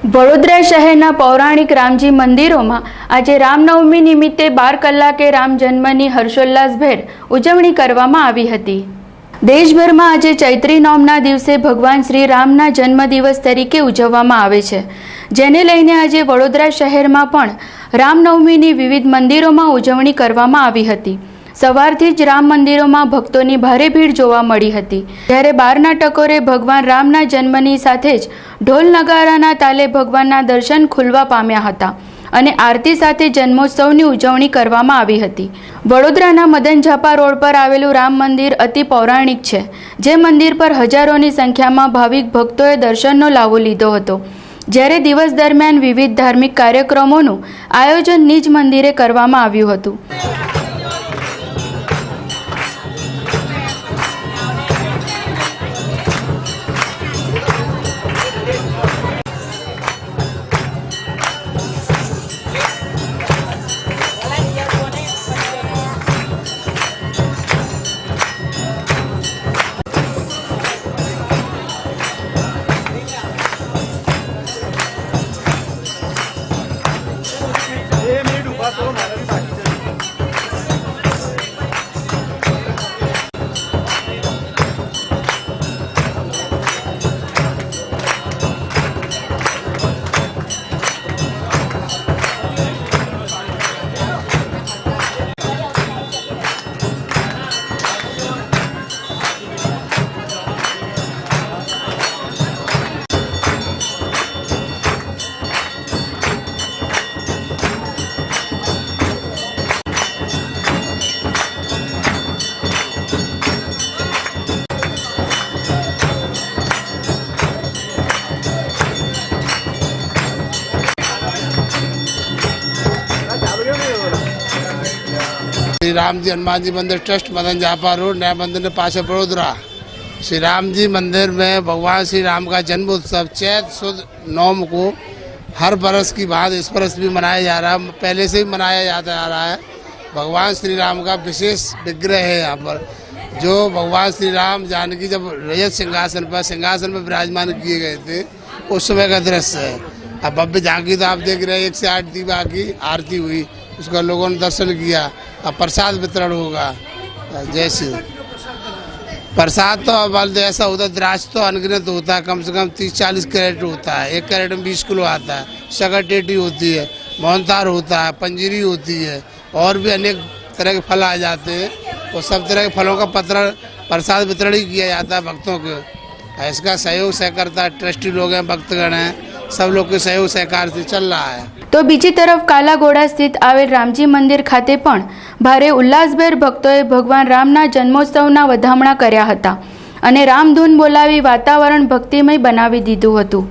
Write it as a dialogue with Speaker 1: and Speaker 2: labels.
Speaker 1: વડોદરા શહેરના પૌરાણિક રામજી મંદિરોમાં આજે રામનવમી નિમિત્તે 12 કલાકે રામ જન્મની હર્ષોલ્લાસભેર ઉજવણી કરવામાં આવી હતી। દેશભરમાં આજે ચૈત્રી નોમના દિવસે ભગવાન શ્રી રામના જન્મદિવસ તરીકે ઉજવવામાં આવે છે, જેને લઈને આજે વડોદરા શહેરમાં પણ રામનવમીની વિવિધ મંદિરોમાં ઉજવણી કરવામાં આવી હતી। સવારથી જ રામ મંદિરોમાં ભક્તોની ભારે ભીડ જોવા મળી હતી, જ્યારે 12ના ટકોરે ભગવાન રામના જન્મની સાથે જ ઢોલ નગારાના તાલે ભગવાનના દર્શન ખુલવા પામ્યા હતા અને આરતી સાથે જન્મોત્સવની ઉજવણી કરવામાં આવી હતી। વડોદરાના મદન ઝાપા રોડ પર આવેલું રામ મંદિર અતિ પૌરાણિક છે, જે મંદિર પર હજારોની સંખ્યામાં ભાવિક ભક્તોએ દર્શનનો લાવો લીધો હતો, જ્યારે દિવસ દરમિયાન વિવિધ ધાર્મિક કાર્યક્રમોનું આયોજન નિજ મંદિરે કરવામાં આવ્યું હતું।
Speaker 2: श्री राम जी हनुमान जी मंदिर ट्रस्ट मदन झापा रोड नया मंदिर के पास वडोदरा। श्री राम जी मंदिर में भगवान श्री राम का जन्म उत्सव चैत सुद नौम को हर बरस की बात इस बरस भी मनाया जा रहा है, पहले से ही मनाया जाता आ रहा है। भगवान श्री राम का विशेष विग्रह है यहाँ पर, जो भगवान श्री राम जानकी जब रजत सिंहासन पर विराजमान किए गए थे उस समय का दृश्य है। अब भव्य झांकी तो आप देख रहे हैं, 108 दीवा की आरती हुई, उसका लोगों ने दर्शन किया। अब प्रसाद वितरण होगा। जैसे प्रसाद तो अब ऐसा होता है, द्राक्ष तो अनगिनत होता है, कम से कम 30-40 कैरेट होता है, 1 कैरेट में 20 किलो आता है। शक्कर टेटी होती है, मोहनतार होता है, पंजीरी होती है, और भी अनेक तरह के फल आ जाते हैं। और सब तरह के फलों का प्रसाद वितरण ही किया जाता है भक्तों को। इसका सहयोग सहकर्ता ट्रस्टी लोग हैं, भक्तगण हैं, सब लोग के सहयोग सहकार से चल रहा है।
Speaker 1: तो बीजी तरफ कालाघोड़ा स्थित आवेल रामजी मंदिर खाते पण भारे उल्लासभेर भक्तोए भगवान रामना जन्मोत्सवना વધામણા કર્યા હતા અને રામધૂન બોલાવી વાતાવરણ ભક્તિમય બનાવી દીધું હતું।